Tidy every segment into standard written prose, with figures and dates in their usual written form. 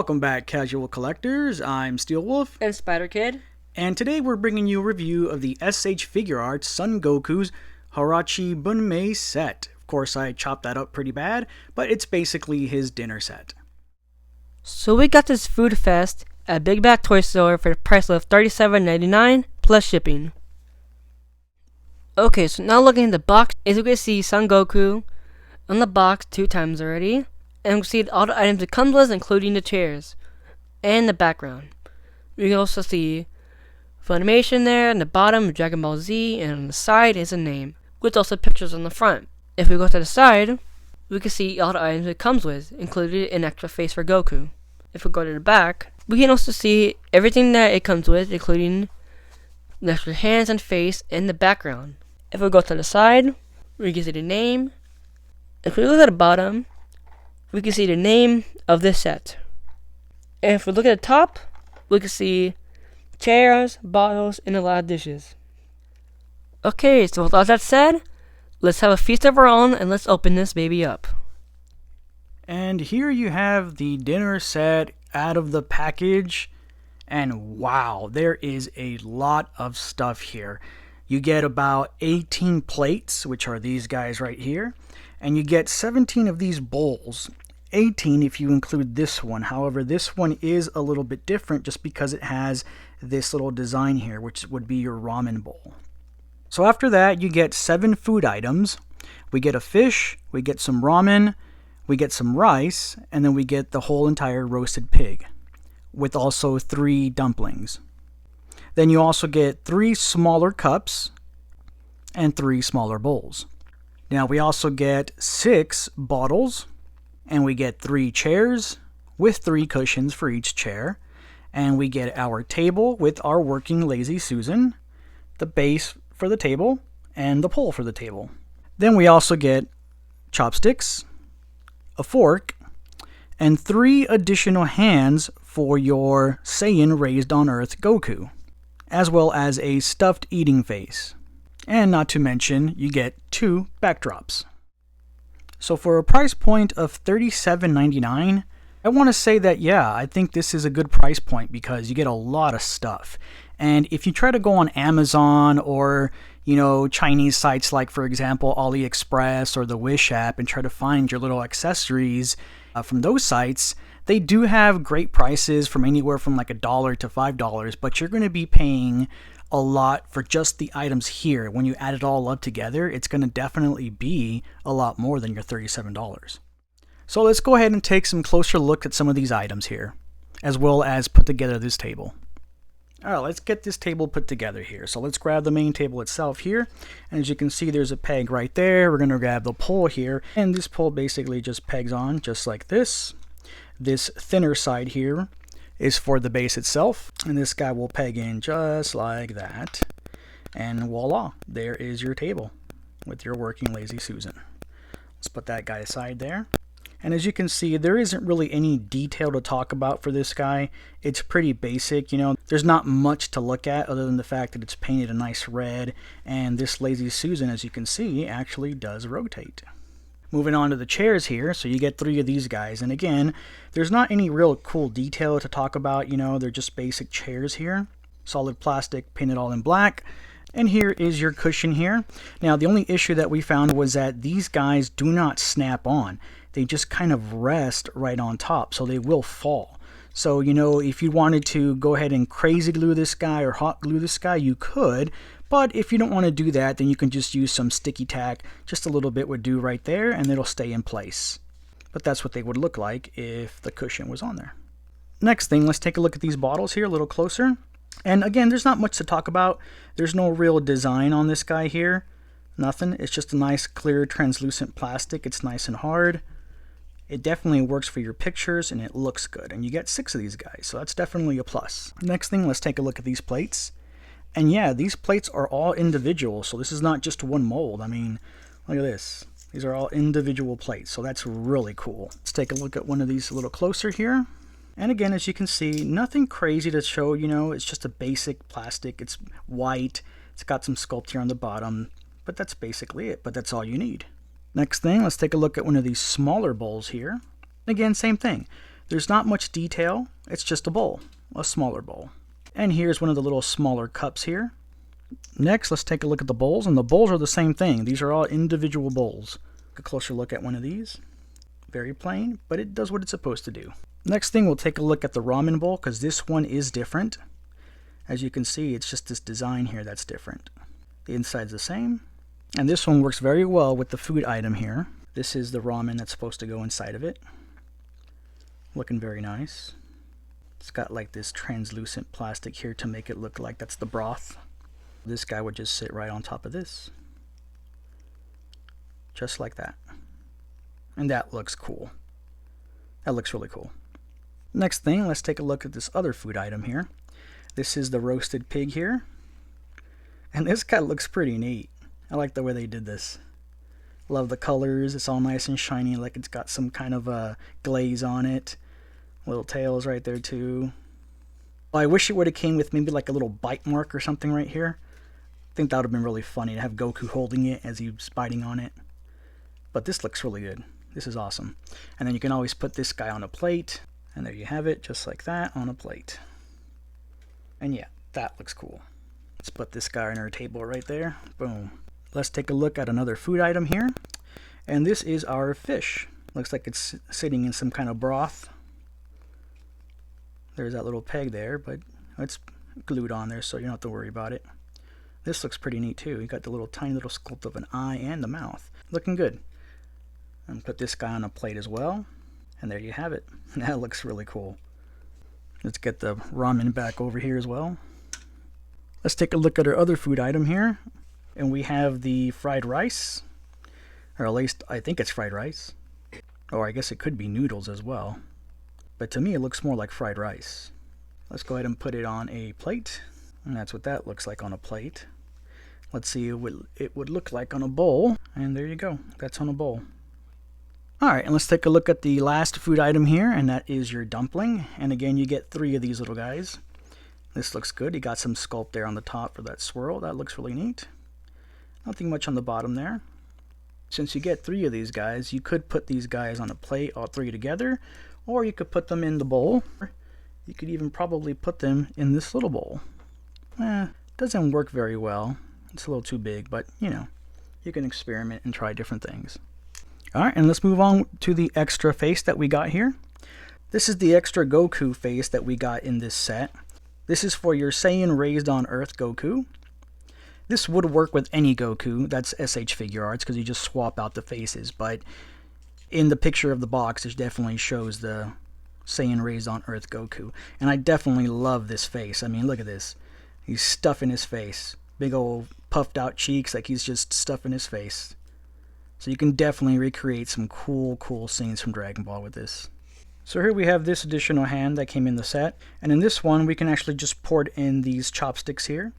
Welcome back, casual collectors. I'm Steel Wolf. And Spider Kid. And today we're bringing you a review of the SH Figuarts Son Goku's Harahachibunme set. Of course, I chopped that up pretty bad, but it's basically his dinner set. So we got this food fest at Big Bad Toy Store for the price of $37.99 plus shipping. Okay, so now looking at the box, as you can see Son Goku on the box 2 times already. And we can see all the items it comes with, including the chairs and the background. We can also see Funimation there on the bottom, Dragonball Z, and on the side is a name, with also pictures on the front. If we go to the side, we can see all the items it comes with, including an extra face for Goku. If we go to the back, we can also see everything that it comes with, including the extra hands and face and the background. If we go to the side, we can see the name. If we look at the bottom, we can see the name of this set. And if we look at the top, we can see chairs, bottles, and a lot of dishes. Okay, so with all that said, let's have a feast of our own and let's open this baby up. And here you have the dinner set out of the package. And wow, there is a lot of stuff here. You get about 18 plates, which are these guys right here. And you get 17 of these bowls. 18 if you include this one. However, this one is a little bit different just because it has this little design here, which would be your ramen bowl. So after that, you get 7 food items. We get a fish, we get some ramen, we get some rice, and then we get the whole entire roasted pig, with also 3 dumplings. Then you also get 3 smaller cups and 3 smaller bowls. Now we also get 6 bottles, and we get 3 chairs with 3 cushions for each chair. And we get our table with our working Lazy Susan, the base for the table, and the pole for the table. Then we also get chopsticks, a fork, and 3 additional hands for your Saiyan raised on Earth Goku, as well as a stuffed eating face. And not to mention, you get 2 backdrops. So for a price point of $37.99, I want to say that, yeah, I think this is a good price point because you get a lot of stuff. And if you try to go on Amazon or, Chinese sites like, for example, AliExpress or the Wish app and try to find your little accessories from those sites, they do have great prices from anywhere from like $1 to $5, but you're going to be paying a lot for just the items here. When you add it all up together, it's going to definitely be a lot more than your $37. So let's go ahead and take some closer look at some of these items here, as well as put together this table. Alright, let's get this table put together here. So let's grab the main table itself here, and as you can see there's a peg right there. We're going to grab the pole here, and this pole basically just pegs on just like this. This thinner side here is for the base itself, and this guy will peg in just like that, and voila, there is your table with your working Lazy Susan. Let's put that guy aside there. And as you can see, there isn't really any detail to talk about for this guy. It's pretty basic, there's not much to look at other than the fact that it's painted a nice red, and this Lazy Susan, as you can see, actually does rotate. Moving on to the chairs here, so you get 3 of these guys, and again, there's not any real cool detail to talk about, they're just basic chairs here. Solid plastic, painted all in black, and here is your cushion here. Now, the only issue that we found was that these guys do not snap on. They just kind of rest right on top, so they will fall. So, if you wanted to go ahead and crazy glue this guy or hot glue this guy, you could. But if you don't want to do that, then you can just use some sticky tack. Just a little bit would do right there, and it'll stay in place. But that's what they would look like if the cushion was on there. Next thing, let's take a look at these bottles here a little closer. And again, there's not much to talk about. There's no real design on this guy here. Nothing. It's just a nice, clear, translucent plastic. It's nice and hard. It definitely works for your pictures, and it looks good. And you get 6 of these guys, so that's definitely a plus. Next thing, let's take a look at these plates. And yeah, these plates are all individual, so this is not just one mold. I mean, look at this. These are all individual plates, so that's really cool. Let's take a look at one of these a little closer here. And again, as you can see, nothing crazy to show, it's just a basic plastic. It's white. It's got some sculpt here on the bottom, but that's basically it. But that's all you need. Next thing, let's take a look at one of these smaller bowls here. Again, same thing. There's not much detail, it's just a bowl, a smaller bowl. And here's one of the little smaller cups here. Next, let's take a look at the bowls, and the bowls are the same thing. These are all individual bowls. A closer look at one of these. Very plain, but it does what it's supposed to do. Next thing, we'll take a look at the ramen bowl, because this one is different. As you can see, it's just this design here that's different. The inside's the same. And this one works very well with the food item here. This is the ramen that's supposed to go inside of it. Looking very nice. It's got like this translucent plastic here to make it look like that's the broth. This guy would just sit right on top of this. Just like that. And that looks cool. That looks really cool. Next thing, let's take a look at this other food item here. This is the roasted pig here. And this guy looks pretty neat. I like the way they did this. Love the colors. It's all nice and shiny, like it's got some kind of a glaze on it. Little tails right there too. Well, I wish it would have came with maybe like a little bite mark or something right here. I think that would have been really funny to have Goku holding it as he's biting on it. But this looks really good. This is awesome. And then you can always put this guy on a plate. And there you have it, just like that, on a plate. And yeah, that looks cool. Let's put this guy on our table right there. Boom. Let's take a look at another food item here. And this is our fish. Looks like it's sitting in some kind of broth. There's that little peg there, but it's glued on there, so you don't have to worry about it. This looks pretty neat too. You got the little tiny little sculpt of an eye and the mouth. Looking good. And put this guy on a plate as well. And there you have it. That looks really cool. Let's get the ramen back over here as well. Let's take a look at our other food item here. And we have the fried rice. Or at least I think it's fried rice. Or I guess it could be noodles as well. But to me it looks more like fried rice. Let's go ahead and put it on a plate. And that's what that looks like on a plate. Let's see what it would look like on a bowl. And there you go. That's on a bowl. Alright, and let's take a look at the last food item here, and that is your dumpling. And again, you get 3 of these little guys. This looks good. You got some sculpt there on the top for that swirl. That looks really neat. Nothing much on the bottom there. Since you get 3 of these guys, you could put these guys on a plate, all 3 together, or you could put them in the bowl. You could even probably put them in this little bowl. Doesn't work very well. It's a little too big, but you know, you can experiment and try different things. Alright, and let's move on to the extra face that we got here. This is the extra Goku face that we got in this set. This is for your Saiyan Raised on Earth Goku. This would work with any Goku, that's SH Figuarts, because you just swap out the faces, but in the picture of the box, it definitely shows the Saiyan Raised on Earth Goku. And I definitely love this face. I mean, look at this. He's stuffing his face. Big old puffed out cheeks, like he's just stuffing his face. So you can definitely recreate some cool scenes from Dragon Ball with this. So here we have this additional hand that came in the set. And in this one, we can actually just port in these chopsticks here.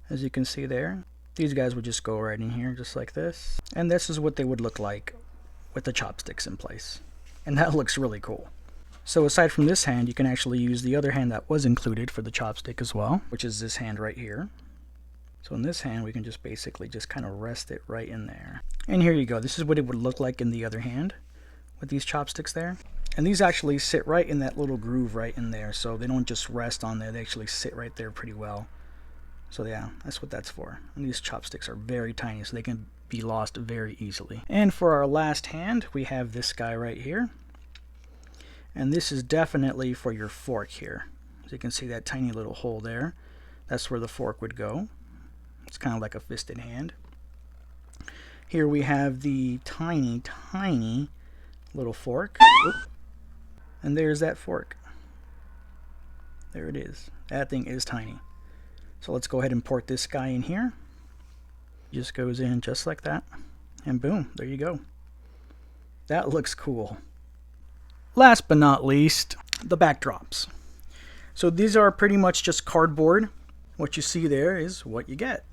As you can see there. These guys would just go right in here, just like this. And this is what they would look like with the chopsticks in place. And that looks really cool. So aside from this hand, you can actually use the other hand that was included for the chopstick as well, which is this hand right here. So in this hand, we can just basically just kind of rest it right in there. And here you go. This is what it would look like in the other hand with these chopsticks there. And these actually sit right in that little groove right in there. So they don't just rest on there. They actually sit right there pretty well. So yeah, that's what that's for. And these chopsticks are very tiny, so they can be lost very easily. And for our last hand, we have this guy right here. And this is definitely for your fork here. As you can see that tiny little hole there. That's where the fork would go. It's kind of like a fisted hand. Here we have the tiny little fork. Oop. And there's that fork. There it is. That thing is tiny. So let's go ahead and port this guy in here. Just goes in just like that. And boom, there you go. That looks cool. Last but not least, the backdrops. So these are pretty much just cardboard. What you see there is what you get.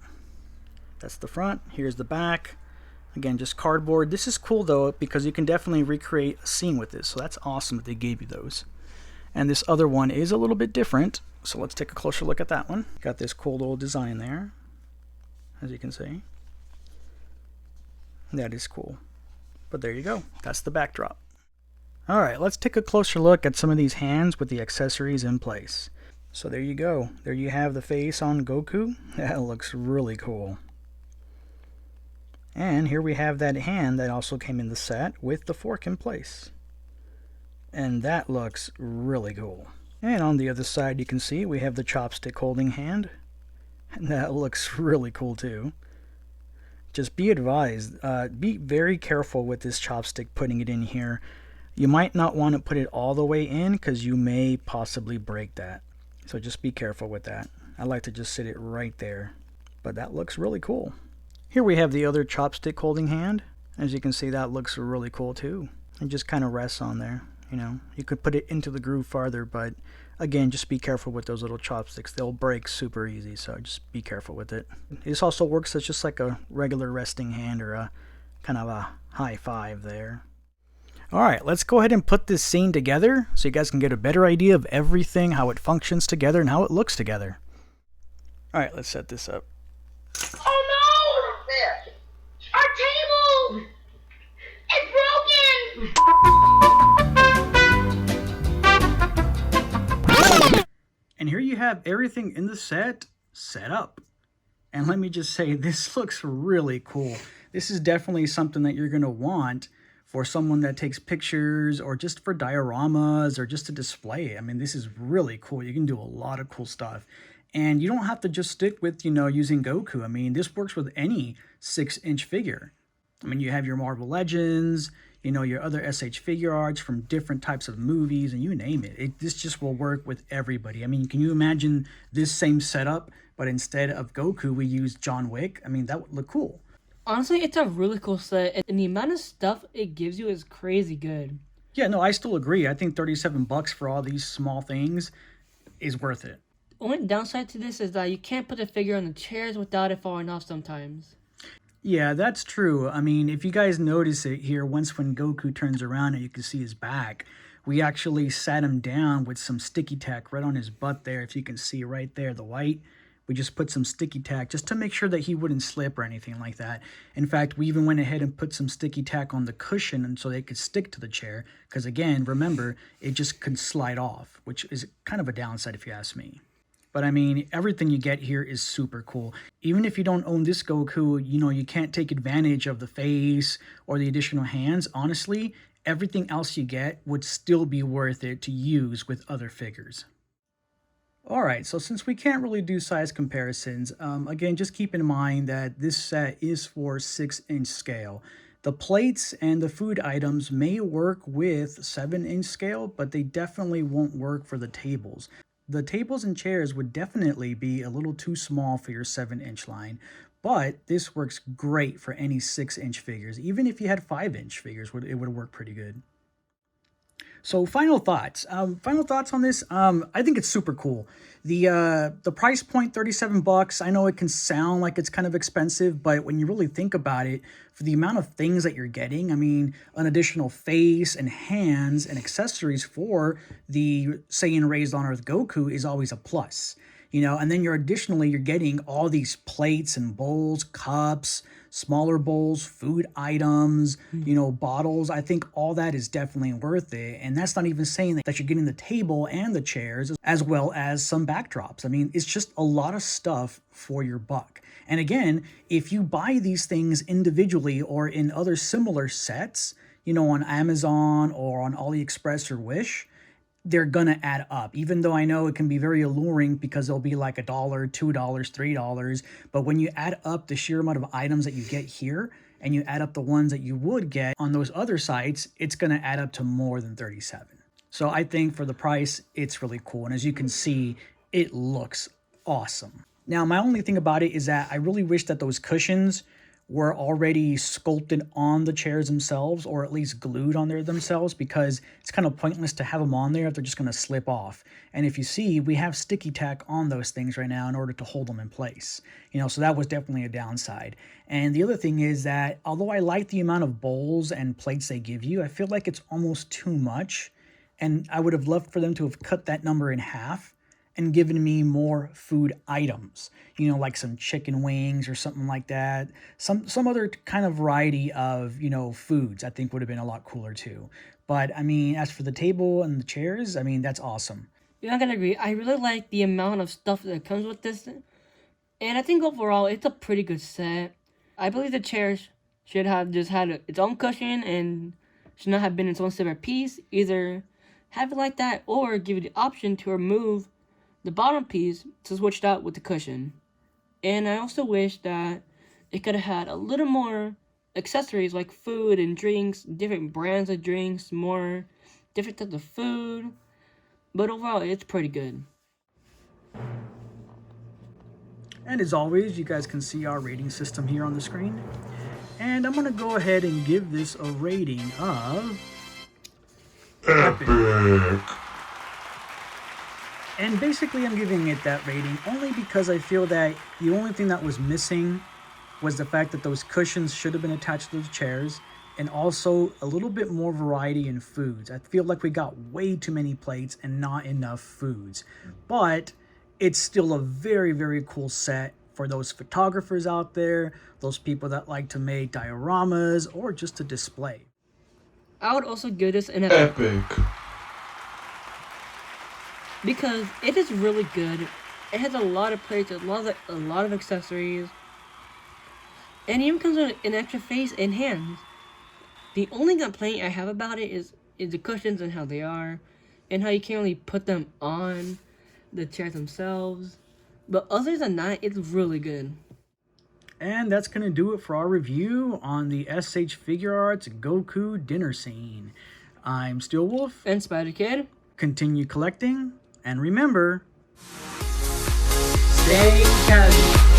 That's the front. Here's the back. Again, just cardboard. This is cool though, because you can definitely recreate a scene with this. So that's awesome that they gave you those. And this other one is a little bit different. So let's take a closer look at that one. Got this cool little design there, as you can see. That is cool. But there you go. That's the backdrop. Alright, let's take a closer look at some of these hands with the accessories in place. So there you go. There you have the face on Goku. That looks really cool. And here we have that hand that also came in the set with the fork in place. And that looks really cool. And on the other side you can see we have the chopstick holding hand. And that looks really cool too. Just be advised, be very careful with this chopstick putting it in here. You might not want to put it all the way in because you may possibly break that. So just be careful with that. I like to just sit it right there. But that looks really cool. Here we have the other chopstick holding hand. As you can see, that looks really cool too. It just kind of rests on there. You know, you could put it into the groove farther, but again, just be careful with those little chopsticks. They'll break super easy, so just be careful with it. This also works as just like a regular resting hand or a kind of a high five there. Alright, let's go ahead and put this scene together so you guys can get a better idea of everything, how it functions together, and how it looks together. Alright, let's set this up. Oh no! Our table! It's broken! And here you have everything in the set up. And let me just say, this looks really cool. This is definitely something that you're going to want for someone that takes pictures or just for dioramas or just to display. I mean, this is really cool. You can do a lot of cool stuff. And you don't have to just stick with, using Goku. I mean, this works with any 6-inch figure. I mean, you have your Marvel Legends, your other SH Figuarts from different types of movies, and you name it. This just will work with everybody. I mean, can you imagine this same setup, but instead of Goku, we use John Wick? I mean, that would look cool. Honestly, it's a really cool set, and the amount of stuff it gives you is crazy good. Yeah, no, I still agree. I think $37 for all these small things is worth it. The only downside to this is that you can't put the figure on the chairs without it falling off sometimes. Yeah, that's true. I mean, if you guys notice it here, when Goku turns around and you can see his back, we actually sat him down with some sticky tack right on his butt there. If you can see right there, the white. We just put some sticky tack just to make sure that he wouldn't slip or anything like that. In fact, we even went ahead and put some sticky tack on the cushion and so they could stick to the chair. Because again, remember, it just could slide off, which is kind of a downside if you ask me. But I mean, everything you get here is super cool. Even if you don't own this Goku, you can't take advantage of the face or the additional hands. Honestly, everything else you get would still be worth it to use with other figures. Alright, so since we can't really do size comparisons, again, just keep in mind that this set is for 6-inch scale. The plates and the food items may work with 7-inch scale, but they definitely won't work for the tables. The tables and chairs would definitely be a little too small for your 7-inch line, but this works great for any 6-inch figures. Even if you had 5-inch figures, it would work pretty good. So final thoughts. Final thoughts on this. I think it's super cool. The price point, $37. I know it can sound like it's kind of expensive, but when you really think about it, for the amount of things that you're getting, I mean, an additional face and hands and accessories for the Saiyan Raised on Earth Goku is always a plus. And then you're getting all these plates and bowls, cups, smaller bowls, food items, bottles. I think all that is definitely worth it. And that's not even saying that you're getting the table and the chairs as well as some backdrops. I mean, it's just a lot of stuff for your buck. And again, if you buy these things individually or in other similar sets, on Amazon or on AliExpress or Wish, they're gonna add up, even though I know it can be very alluring because they'll be like $1, $2, $3. But when you add up the sheer amount of items that you get here and you add up the ones that you would get on those other sites, it's gonna add up to more than 37. So I think for the price, it's really cool. And as you can see, it looks awesome. Now, my only thing about it is that I really wish that those cushions were already sculpted on the chairs themselves, or at least glued on there themselves, because it's kind of pointless to have them on there if they're just going to slip off. And if you see, we have sticky tack on those things right now in order to hold them in place. So that was definitely a downside. And the other thing is that although I like the amount of bowls and plates they give you, I feel like it's almost too much. And I would have loved for them to have cut that number in half and given me more food items, you know, like some chicken wings or something like that. Some other kind of variety of, you know, foods I think would have been a lot cooler too. But I mean, as for the table and the chairs, I mean, that's awesome. You're not gonna agree. I really like the amount of stuff that comes with this, and I think overall it's a pretty good set. I believe the chairs should have just had its own cushion and should not have been its own separate piece. Either have it like that or give you the option to remove the bottom piece to switch it out with the cushion. And I also wish that it could have had a little more accessories like food and drinks, different brands of drinks, more different types of food. But overall, it's pretty good. And as always, you guys can see our rating system here on the screen. And I'm going to go ahead and give this a rating of epic. And basically I'm giving it that rating only because I feel that the only thing that was missing was the fact that those cushions should have been attached to those chairs, and also a little bit more variety in foods. I feel like we got way too many plates and not enough foods. But it's still a very, very cool set for those photographers out there, those people that like to make dioramas or just to display. I would also give this an Epic. because it is really good. It has a lot of plates, a lot of accessories, and it even comes with an extra face and hands. The only complaint I have about it is the cushions and how they are, and how you can't really put them on the chairs themselves. But other than that, it's really good. And that's going to do it for our review on the SH Figuarts Goku dinner scene. I'm Steel Wolf. And Spider Kid. Continue collecting, and remember, stay casual.